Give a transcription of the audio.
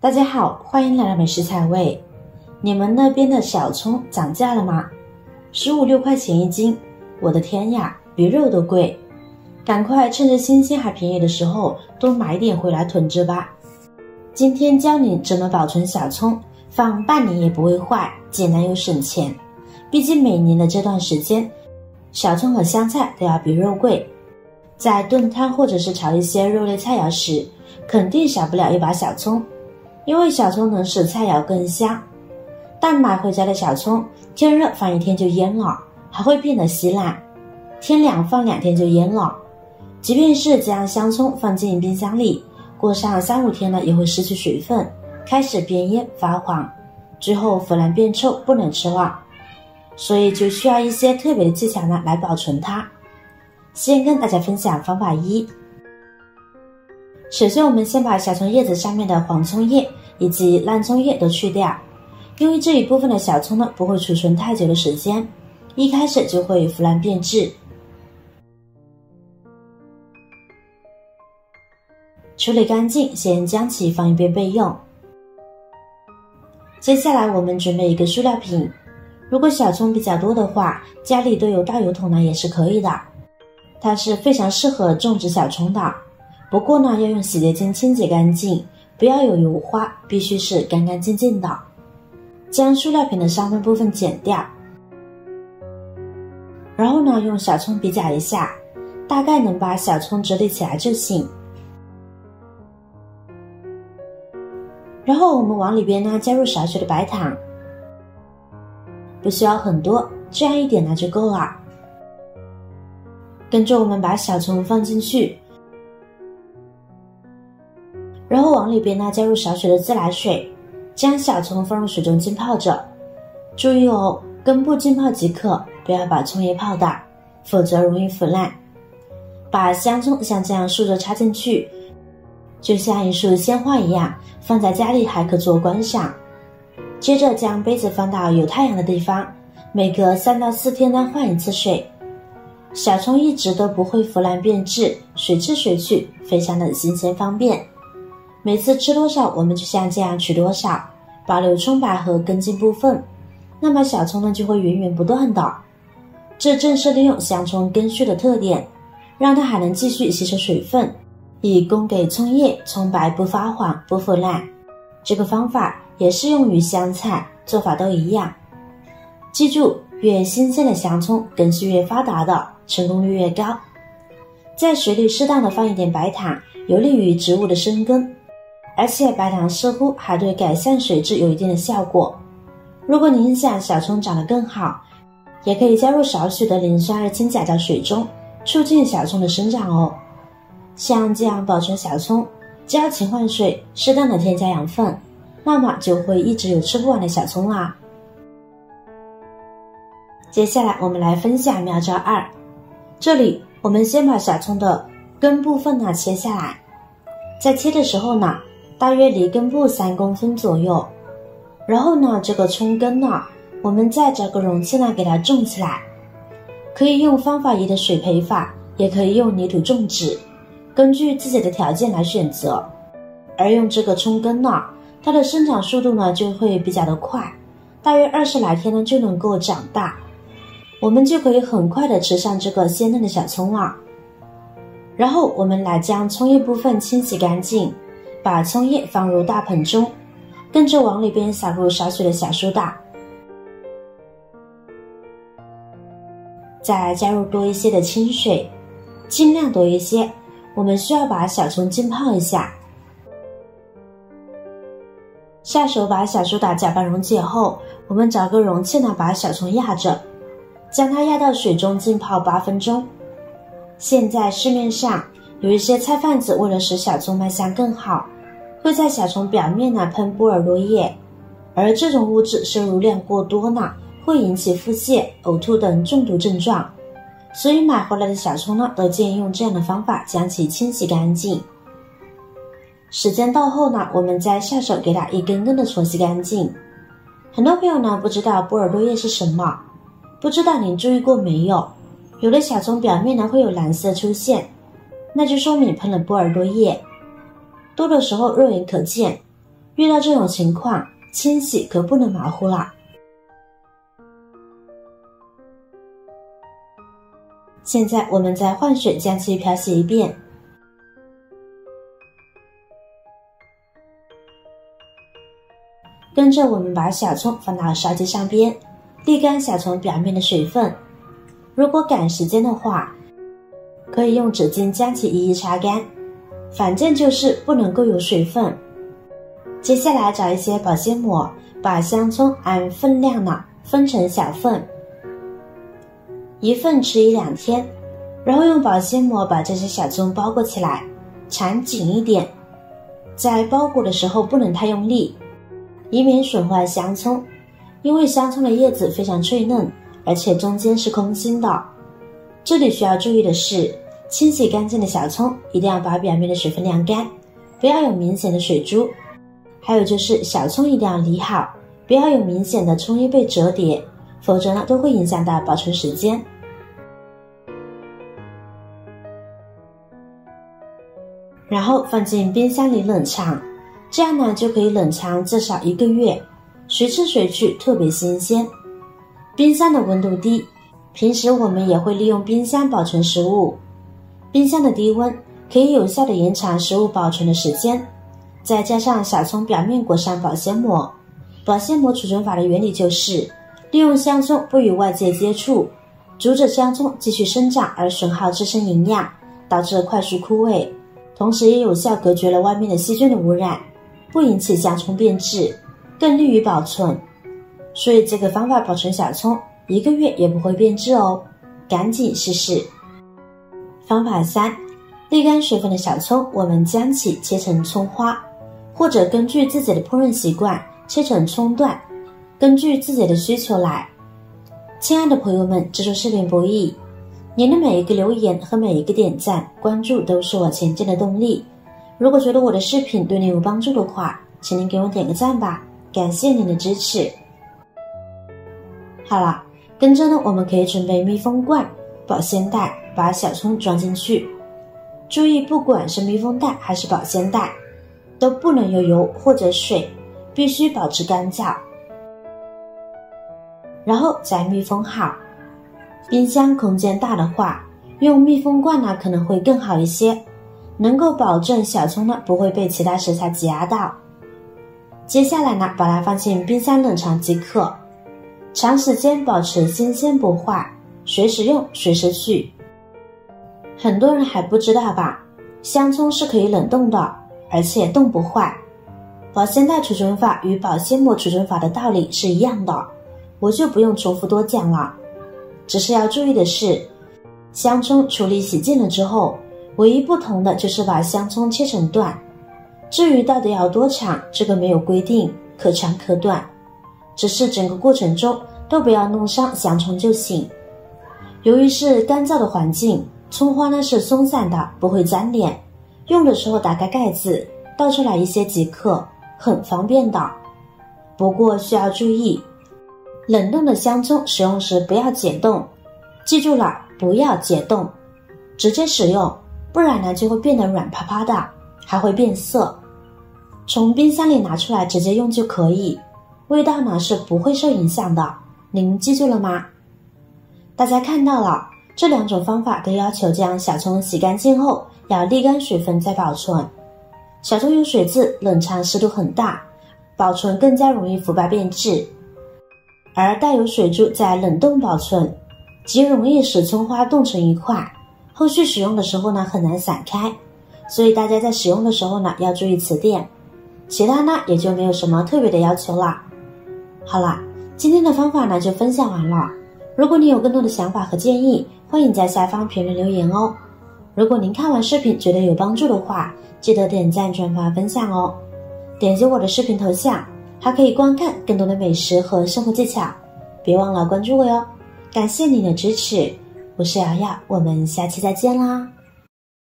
大家好，欢迎来到美食采味。你们那边的小葱涨价了吗？15、16块钱一斤，我的天呀，比肉都贵！赶快趁着新鲜还便宜的时候，多买点回来囤着吧。今天教你怎么保存小葱，放半年也不会坏，简单又省钱。毕竟每年的这段时间，小葱和香菜都要比肉贵。在炖汤或者是炒一些肉类菜肴时，肯定少不了一把小葱，因为小葱能使菜肴更香。但买回家的小葱，天热放1天就蔫了，还会变得稀烂；天凉放2天就蔫了。即便是将香葱放进冰箱里，过上3、5天呢，也会失去水分，开始变蔫发黄，最后腐烂变臭，不能吃了。所以就需要一些特别的技巧呢来保存它。先跟大家分享方法1。首先我们先把小葱叶子上面的黄葱叶以及烂葱叶都去掉，因为这一部分的小葱呢不会储存太久的时间，一开始就会腐烂变质。处理干净，先将其放一边备用。接下来我们准备一个塑料瓶，如果小葱比较多的话，家里都有大油桶呢也是可以的，它是非常适合种植小葱的。不过呢，要用洗洁精清洁干净，不要有油花，必须是干干净净的。将塑料瓶的上半部分剪掉，然后呢，用小葱比较一下，大概能把小葱折叠起来就行。然后我们往里边呢加入少许的白糖，不需要很多，这样一点呢就够了。跟着我们把小葱放进去，然后往里边呢加入少许的自来水，将小葱放入水中浸泡着。注意哦，根部浸泡即可，不要把葱叶泡大，否则容易腐烂。把香葱像这样竖着插进去，就像一束鲜花一样，放在家里还可做观赏。接着将杯子放到有太阳的地方，每隔3到4天呢换一次水。小葱一直都不会腐烂变质，水吃水去，非常的新鲜方便。每次吃多少我们就像这样取多少，保留葱白和根茎部分，那么小葱呢就会源源不断的。这正是利用香葱根须的特点，让它还能继续吸收水分，以供给葱叶葱白不发黄不腐烂。这个方法也适用于香菜，做法都一样。记住，越新鲜的香葱根须越发达的，成功率越高。在水里适当的放一点白糖，有利于植物的生根，而且白糖似乎还对改善水质有一定的效果。如果您想小葱长得更好，也可以加入少许的磷酸二氢钾到水中，促进小葱的生长哦。像这样保存小葱，只要勤换水，适当的添加养分，那么就会一直有吃不完的小葱啦。接下来我们来分享妙招2。这里我们先把小葱的根部分呢切下来，在切的时候呢，大约离根部3公分左右。然后呢，这个葱根呢，我们再找个容器呢给它种起来。可以用方法1的水培法，也可以用泥土种植，根据自己的条件来选择。而用这个葱根呢，它的生长速度呢就会比较的快，大约20来天呢就能够长大，我们就可以很快的吃上这个鲜嫩的小葱了。然后我们来将葱叶部分清洗干净，把葱叶放入大盆中，跟着往里边撒入少许的小苏打，再加入多一些的清水，尽量多一些，我们需要把小葱浸泡一下。下手把小苏打搅拌溶解后，我们找个容器呢把小葱压着，将它压到水中浸泡8分钟。现在市面上有一些菜贩子为了使小葱卖相更好，会在小葱表面呢喷波尔多液，而这种物质摄入量过多呢，会引起腹泻、呕吐等中毒症状。所以买回来的小葱呢，都建议用这样的方法将其清洗干净。时间到后呢，我们再下手给它一根根的搓洗干净。很多朋友呢不知道波尔多液是什么，不知道您注意过没有？有的小葱表面呢会有蓝色出现，那就说明喷了波尔多液，多的时候肉眼可见，遇到这种情况，清洗可不能马虎了。现在我们再换水将其漂洗一遍。跟着我们把小葱放到烧鸡上边，沥干小葱表面的水分。如果赶时间的话，可以用纸巾将其一一擦干，反正就是不能够有水分。接下来找一些保鲜膜，把香葱按分量呢分成小份，一份吃1-2天，然后用保鲜膜把这些小葱包裹起来，缠紧一点。在包裹的时候不能太用力，以免损坏香葱，因为香葱的叶子非常脆嫩，而且中间是空心的。这里需要注意的是，清洗干净的小葱一定要把表面的水分晾干，不要有明显的水珠。还有就是小葱一定要理好，不要有明显的葱叶被折叠，否则呢都会影响到保存时间。然后放进冰箱里冷藏，这样呢就可以冷藏至少1个月，随吃随去，特别新鲜。冰箱的温度低，平时我们也会利用冰箱保存食物。冰箱的低温可以有效的延长食物保存的时间，再加上小葱表面裹上保鲜膜。保鲜膜储存法的原理就是利用香葱不与外界接触，阻止香葱继续生长而损耗自身营养，导致快速枯萎，同时也有效隔绝了外面的细菌的污染，不引起香葱变质，更利于保存。所以这个方法保存小葱1个月也不会变质哦，赶紧试试。方法3，沥干水分的小葱，我们将其切成葱花，或者根据自己的烹饪习惯切成葱段，根据自己的需求来。亲爱的朋友们，制作视频不易，您的每一个留言和每一个点赞、关注都是我前进的动力。如果觉得我的视频对您有帮助的话，请您给我点个赞吧，感谢您的支持。好了，跟着呢，我们可以准备密封罐、保鲜袋，把小葱装进去。注意，不管是密封袋还是保鲜袋，都不能有油或者水，必须保持干燥。然后再密封好。冰箱空间大的话，用密封罐呢可能会更好一些，能够保证小葱呢不会被其他食材挤压到。接下来呢，把它放进冰箱冷藏即可，长时间保持新鲜不坏，随时用随时去。很多人还不知道吧，香葱是可以冷冻的，而且冻不坏。保鲜袋储存法与保鲜膜储存法的道理是一样的，我就不用重复多讲了。只是要注意的是，香葱处理洗净了之后，唯一不同的就是把香葱切成段。至于到底要多长，这个没有规定，可长可短，只是整个过程中都不要弄伤香葱就行。由于是干燥的环境，葱花呢是松散的，不会粘连，用的时候打开盖子，倒出来一些即可，很方便的。不过需要注意，冷冻的香葱使用时不要解冻，记住了，不要解冻，直接使用，不然呢就会变得软趴趴的，还会变色。从冰箱里拿出来直接用就可以，味道呢是不会受影响的，您记住了吗？大家看到了，这2种方法都要求将小葱洗干净后要沥干水分再保存。小葱有水渍，冷藏湿度很大，保存更加容易腐败变质，而带有水珠在冷冻保存，极容易使葱花冻成一块，后续使用的时候呢很难散开，所以大家在使用的时候呢要注意此点。其他呢也就没有什么特别的要求了。好了，今天的方法呢就分享完了。如果你有更多的想法和建议，欢迎在下方评论留言哦。如果您看完视频觉得有帮助的话，记得点赞、转发、分享哦。点击我的视频头像，还可以观看更多的美食和生活技巧。别忘了关注我哟。感谢您的支持，我是瑶瑶，我们下期再见啦。